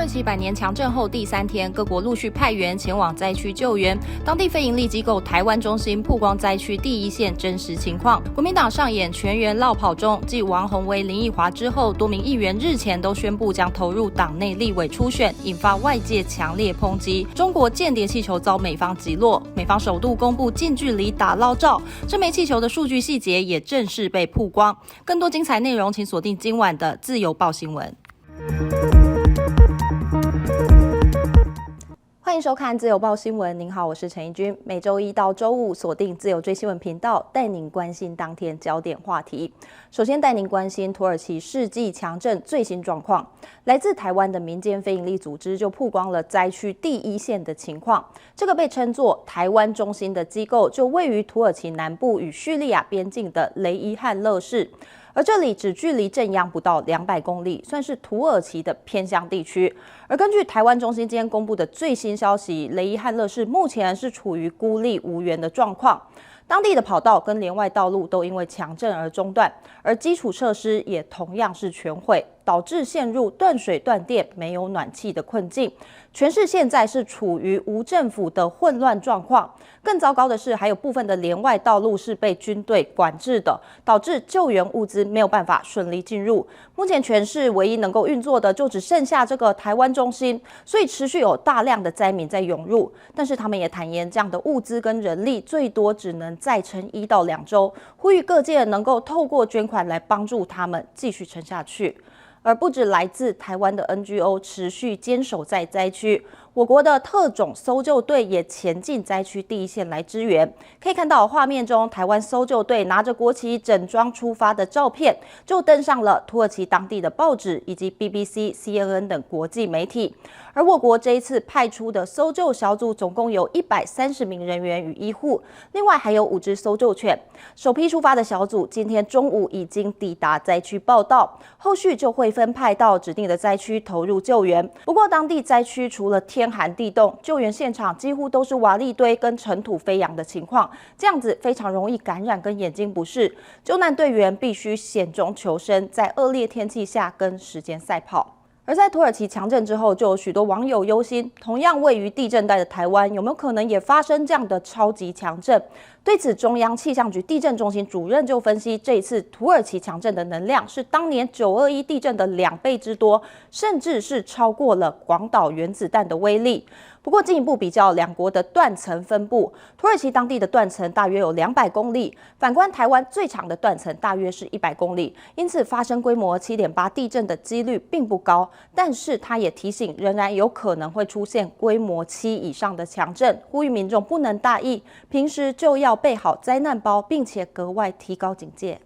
耳其百年强震后第3天，各国陆续派员前往灾区救援。当地非营利机构台湾中心曝光灾区第一线真实情况。国民党上演全员落跑中，继王宏威、林奕华之后，多名议员日前都宣布将投入党内立委初选，引发外界强烈抨击。中国间谍气球遭美方击落，美方首度公布近距离打捞照，这枚气球的数据细节也正式被曝光。更多精彩内容，请锁定今晚的自由报新闻。欢迎收看自由报新闻。您好，我是陈怡君。每周一到周五锁定自由追新闻频道，带您关心当天焦点话题。首先带您关心土耳其世纪强震最新状况。来自台湾的民间非营利组织就曝光了灾区第一线的情况。这个被称作台湾中心的机构，就位于土耳其南部与叙利亚边境的雷伊汉勒市。而这里只距离震央不到200公里，算是土耳其的偏乡地区。而根据台湾中心今天公布的最新消息，雷伊汉勒市目前是处于孤立无援的状况。当地的跑道跟连外道路都因为强震而中断，而基础设施也同样是全毁，导致陷入断水断电、没有暖气的困境。全市现在是处于无政府的混乱状况。更糟糕的是，还有部分的连外道路是被军队管制的，导致救援物资没有办法顺利进入。目前全市唯一能够运作的就只剩下这个台湾中心，所以持续有大量的灾民在涌入。但是他们也坦言，这样的物资跟人力最多只能再撑1到2周，呼吁各界能够透过捐款来帮助他们继续撑下去。而不止来自台湾的 NGO 持续坚守在灾区，我国的特种搜救队也前进灾区第一线来支援。可以看到画面中，台湾搜救队拿着国旗整装出发的照片，就登上了土耳其当地的报纸以及 BBC、CNN 等国际媒体。而我国这一次派出的搜救小组总共有130名人员与医护，另外还有5只搜救犬。首批出发的小组今天中午已经抵达灾区报到，后续就会分派到指定的灾区投入救援。不过当地灾区除了天寒地冻，救援现场几乎都是瓦砾堆跟尘土飞扬的情况，这样子非常容易感染跟眼睛不适。救难队员必须险中求生，在恶劣天气下跟时间赛跑。而在土耳其强震之后，就有许多网友忧心，同样位于地震带的台湾，有没有可能也发生这样的超级强震？对此，中央气象局地震中心主任就分析，这一次土耳其强震的能量是当年921地震的2倍之多，甚至是超过了广岛原子弹的威力。不过进一步比较两国的断层分布，土耳其当地的断层大约有200公里，反观台湾最长的断层大约是100公里，因此发生规模7.8地震的几率并不高。但是他也提醒，仍然有可能会出现规模7以上的强震，呼吁民众不能大意，平时就要备好灾难包，并且格外提高警戒。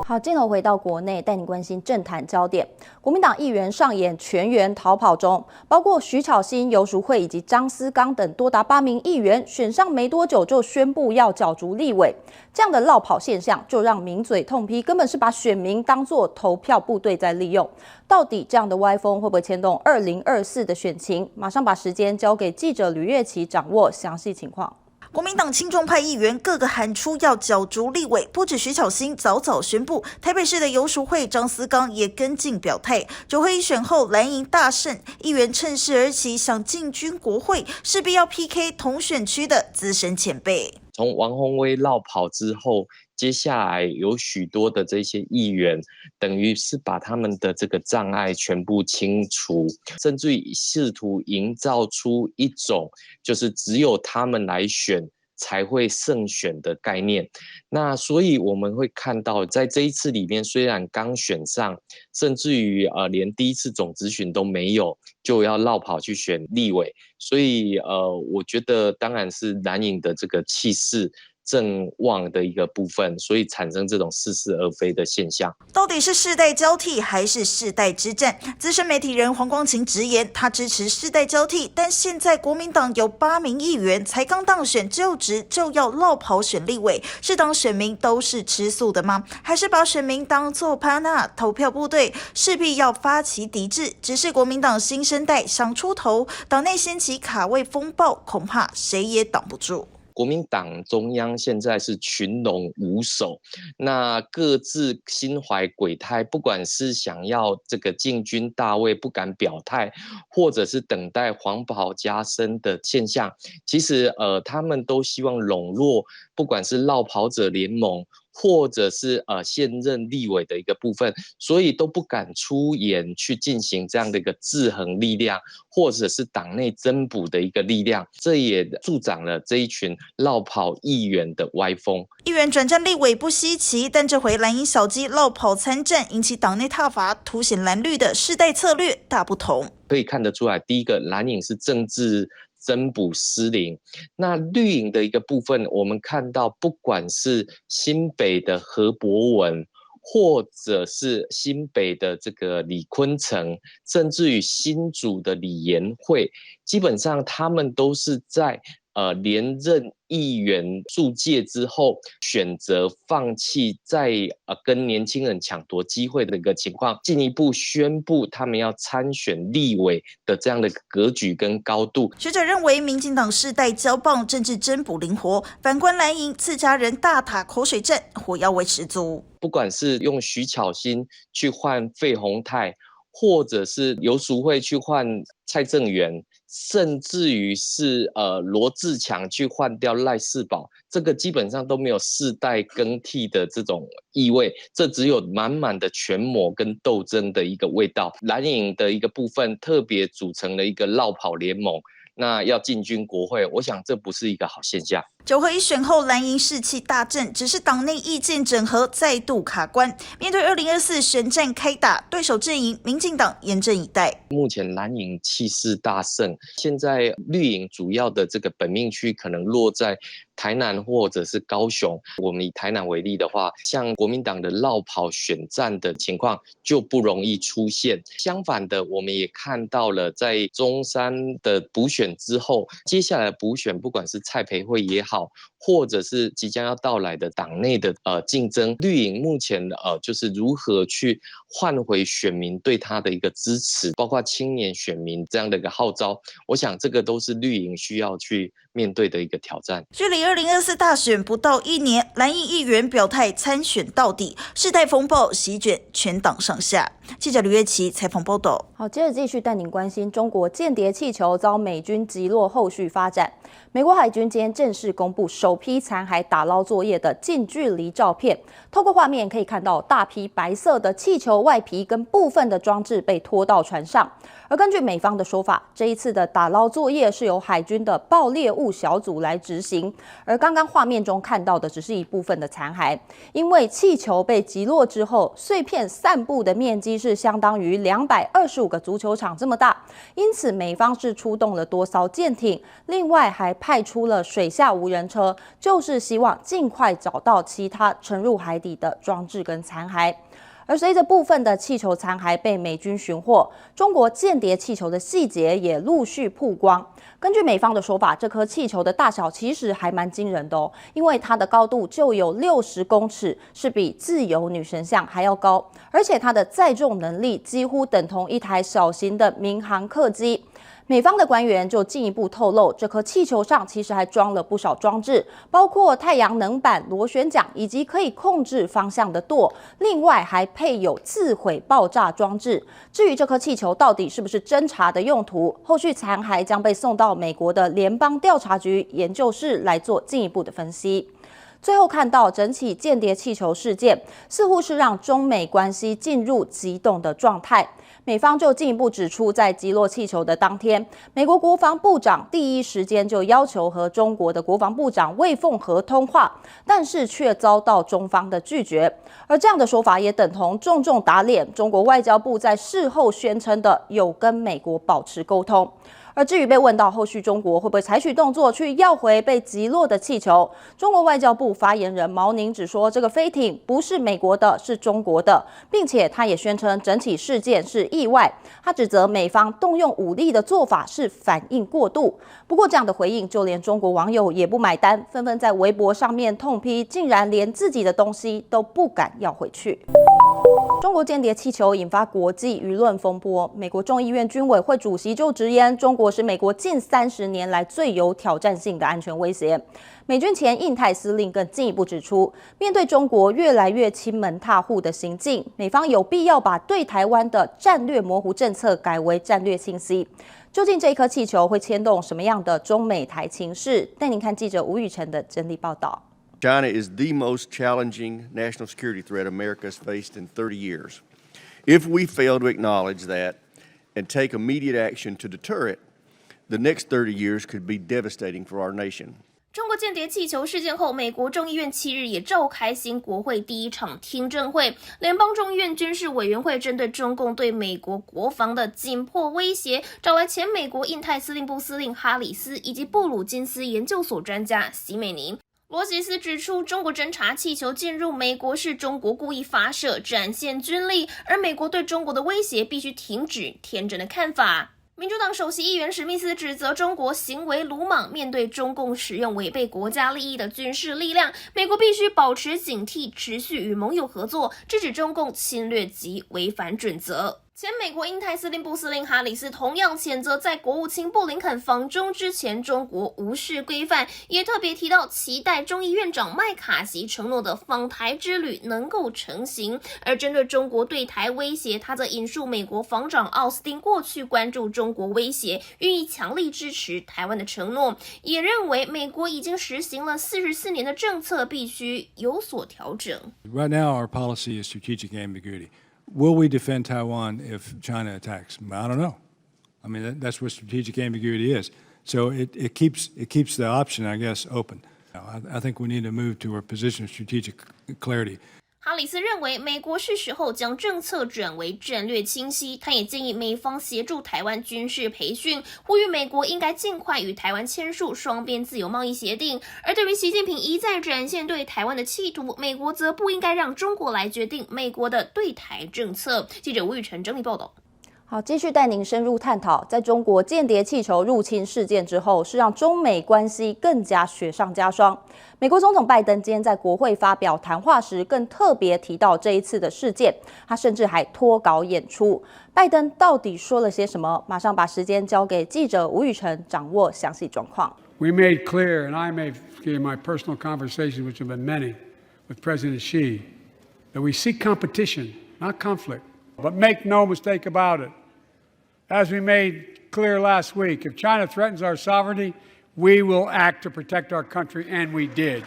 好，镜头回到国内，带你关心政坛焦点。国民党议员上演全员逃跑中，包括徐巧芯、游淑慧以及张思刚等多达8名议员，选上没多久就宣布要角逐立委。这样的落跑现象，就让名嘴痛批，根本是把选民当作投票部队在利用。到底这样的歪风会不会牵动2024的选情？马上把时间交给记者吕月琪，掌握详细情况。国民党亲中派议员个个喊出要角逐立委，不止徐巧芯早早宣布，台北市的游淑慧、张思刚也跟进表态。9合1选后蓝营大胜，议员趁势而起，想进军国会，势必要 PK 同选区的资深前辈。从王宏威落跑之后，接下来有许多的这些议员，等于是把他们的这个障碍全部清除，甚至于试图营造出一种就是只有他们来选才会胜选的概念。那所以我们会看到，在这一次里面，虽然刚选上，甚至于连第一次总咨询都没有，就要落跑去选立委。所以我觉得当然是蓝营的这个气势正旺的一个部分，所以产生这种似是而非的现象。到底是世代交替还是世代之战？资深媒体人黄光芹直言，他支持世代交替，但现在国民党有8名议员才刚当选就职就要落跑选立委，是当选民都是吃素的吗？还是把选民当作帕纳投票部队，势必要发起抵制？只是国民党新生代想出头，党内掀起卡位风暴，恐怕谁也挡不住。国民党中央现在是群龙无首，那各自心怀鬼胎，不管是想要这个进军大位不敢表态，或者是等待黄袍加身的现象，其实他们都希望笼络，不管是落跑者联盟，或者是现任立委的一个部分，所以都不敢出言去进行这样的一个制衡力量，或者是党内增补的一个力量，这也助长了这一群落跑议员的歪风。议员转战立委不稀奇，但这回蓝营小鸡落跑参战，引起党内挞伐，凸显蓝绿的世代策略大不同。可以看得出来，第一个蓝营是政治增补失灵，那绿营的一个部分，我们看到不管是新北的何博文，或者是新北的这个李坤城，甚至于新竹的李延慧，基本上他们都是在连任议员租界之后，选择放弃在跟年轻人抢夺机会的一个情况，进一步宣布他们要参选立委的这样的格局跟高度。学者认为，民进党世代交棒，政治增补灵活；反观蓝营自家人大打口水战，火药味十足。不管是用徐巧芯去换费鸿泰，或者是游淑慧去换蔡正元，甚至于是罗志强去换掉赖士葆，这个基本上都没有世代更替的这种意味，这只有满满的权谋跟斗争的一个味道。蓝营的一个部分特别组成了一个落跑联盟，那要进军国会，我想这不是一个好现象。9合1选后，蓝营士气大振，只是党内意见整合再度卡关。面对2024选战开打，对手阵营民进党严阵以待。目前蓝营气势大盛，现在绿营主要的这个本命区可能落在台南或者是高雄。我们以台南为例的话，像国民党的落跑选战的情况就不容易出现。相反的，我们也看到了在中山的补选之后，接下来补选不管是蔡培慧也好，或者是即将要到来的党内的竞争，绿营目前就是如何去换回选民对他的一个支持，包括青年选民这样的一个号召，我想这个都是绿营需要去面对的一个挑战。距离2024大选不到1年，蓝营议员表态参选到底，世代风暴席卷全党上下。记者吕月琪采访报道。好，接着继续带您关心中国间谍气球遭美军击落后续发展。美国海军今天正式公布首批残骸打捞作业的近距离照片，透过画面可以看到大批白色的气球外皮跟部分的装置被拖到船上。而根据美方的说法，这一次的打捞作业是由海军的爆裂物小组来执行，而刚刚画面中看到的只是一部分的残骸，因为气球被击落之后，碎片散布的面积是相当于225个足球场这么大，因此美方是出动了多艘舰艇，另外还派出了水下无人车，就是希望尽快找到其他沉入海底的装置跟残骸。而随着部分的气球残骸被美军寻获，中国间谍气球的细节也陆续曝光。根据美方的说法，这颗气球的大小其实还蛮惊人的哦，因为它的高度就有60公尺，是比自由女神像还要高，而且它的载重能力几乎等同一台小型的民航客机。美方的官员就进一步透露，这颗气球上其实还装了不少装置，包括太阳能板、螺旋桨以及可以控制方向的舵，另外还配有自毁爆炸装置。至于这颗气球到底是不是侦察的用途，后续残骸将被送到美国的联邦调查局研究室来做进一步的分析。最后看到整起间谍气球事件，似乎是让中美关系进入激动的状态。美方就进一步指出，在击落气球的当天，美国国防部长第一时间就要求和中国的国防部长魏凤和通话，但是却遭到中方的拒绝。而这样的说法也等同重重打脸中国外交部在事后宣称的有跟美国保持沟通。而至于被问到后续中国会不会采取动作去要回被击落的气球，中国外交部发言人毛宁只说这个飞艇不是美国的，是中国的，并且他也宣称整起事件是意外。他指责美方动用武力的做法是反应过度。不过这样的回应，就连中国网友也不买单，纷纷在微博上面痛批，竟然连自己的东西都不敢要回去。中国间谍气球引发国际舆论风波，美国众议院军委会主席就直言，中国是美国近30年来最有挑战性的安全威胁。美军前印太司令更进一步指出，面对中国越来越亲门踏户的行径，美方有必要把对台湾的战略模糊政策改为战略清晰。究竟这一颗气球会牵动什么样的中美台情势？带您看记者吴宇晨的整理报道。China is the most challenging national security threat America has faced in 30 years. If we fail to acknowledge that and take immediate action to deter it, the next 30 years could be devastating for our nation. 中国间谍气球事件后，美国众议院7日也召开新国会第一场听证会。联邦众议院军事委员会针对中共对美国国防的紧迫威胁，找来前美国印太司令部司令哈里斯以及布鲁金斯研究所专家席美宁。罗杰斯指出，中国侦察气球进入美国是中国故意发射，展现军力，而美国对中国的威胁必须停止天真的看法。民主党首席议员史密斯指责中国行为鲁莽，面对中共使用违背国家利益的军事力量，美国必须保持警惕，持续与盟友合作，制止中共侵略及违反准则。前美国印太司令部司令哈里斯同样谴责在国务卿布林肯访中之前中国无视规范，也特别提到期待众议院长麦卡锡承诺的访台之旅能够成行。而针对中国对台威胁，他则引述美国防长奥斯汀过去关注中国威胁，愿意强力支持台湾的承诺，也认为美国已经实行了44年的政策，必须有所调整。 Right now our policy is strategic ambiguity.Will we defend Taiwan if China attacks? I don't know. I mean, that's what strategic ambiguity is. So it keeps the option, I guess, open. I think we need to move to a position of strategic clarity. 哈里斯认为，美国是时候将政策转为战略清晰。他也建议美方协助台湾军事培训，呼吁美国应该尽快与台湾签署双边自由贸易协定。而对于习近平一再展现对台湾的企图，美国则不应该让中国来决定美国的对台政策。记者吴宇晨整理报道。好，继续带您深入探讨，在中国间谍气球入侵事件之后，是让中美关系更加雪上加霜。美国总统拜登今天在国会发表谈话时，更特别提到这一次的事件，他甚至还脱稿演出。拜登到底说了些什么？马上把时间交给记者吴宇晨，掌握详细状况。We made clear, and I made in my personal conversations, which have been many, with President Xi, that we seek competition, not conflict. But make no mistake about it. As we made clear last week, if China threatens our sovereignty, we will act to protect our country, and we did.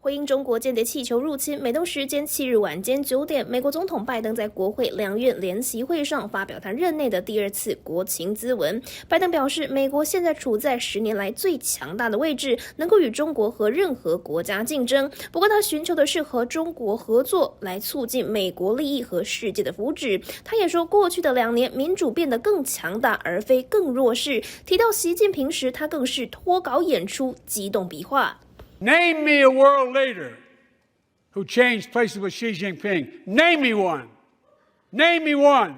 回应中国间谍气球入侵，美东时间7日晚间9点，美国总统拜登在国会两院联席会上发表他任内的第2次国情咨文。拜登表示，美国现在处在10年来最强大的位置，能够与中国和任何国家竞争。不过，他寻求的是和中国合作，来促进美国利益和世界的福祉。他也说，过去的2年，民主变得更强大，而非更弱势。提到习近平时，他更是脱稿演出，激动笔画。Name me a world leader who changed places with Xi Jinping. Name me one. Name me one.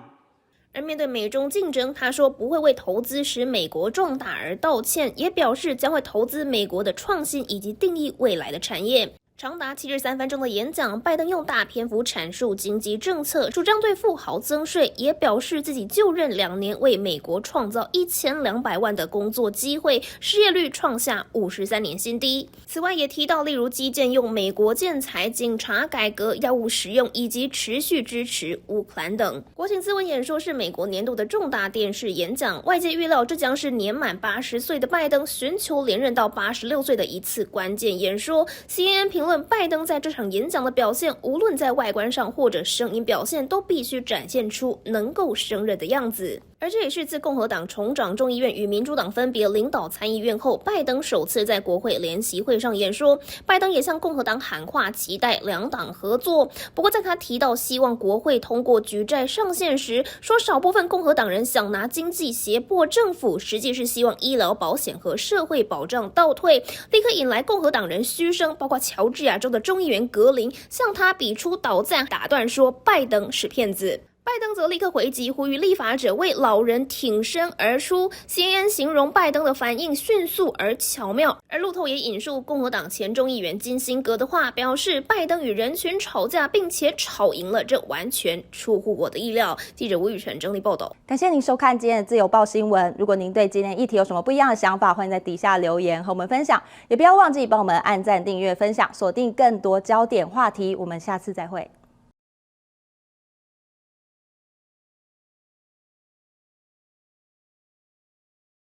而面对美中竞争，他说不会为投资使美国壮大而道歉，也表示将会投资美国的创新以及定义未来的产业。长达7日3分钟的演讲，拜登用大篇幅阐述经济政策，主张对富豪增税，也表示自己就任2年为美国创造1200万的工作机会，失业率创下53年新低。此外也提到，例如基建用美国建材、警察改革、药物使用以及持续支持乌克兰等。国情咨文演说是美国年度的重大电视演讲，外界预料这将是年满80岁的拜登寻求连任到86岁的一次关键演说。CNN 评论拜登在这场演讲的表现，无论在外观上或者声音表现，都必须展现出能够胜任的样子。而这也是自共和党重掌众议院与民主党分别领导参议院后，拜登首次在国会联席会上演说。拜登也向共和党喊话，期待两党合作。不过在他提到希望国会通过举债上限时，说少部分共和党人想拿经济胁迫政府，实际是希望医疗保险和社会保障倒退，立刻引来共和党人嘘声，包括乔治亚州的众议员格林向他比出倒赞，打断说拜登是骗子。拜登则立刻回击，呼吁立法者为老人挺身而出。CNN 形容拜登的反应迅速而巧妙，而路透也引述共和党前众议员金辛格的话，表示拜登与人权吵架，并且吵赢了，这完全出乎我的意料。记者吴宇晨整理报道。感谢您收看今天的自由报新闻。如果您对今天议题有什么不一样的想法，欢迎在底下留言和我们分享，也不要忘记帮我们按赞、订阅、分享，锁定更多焦点话题。我们下次再会。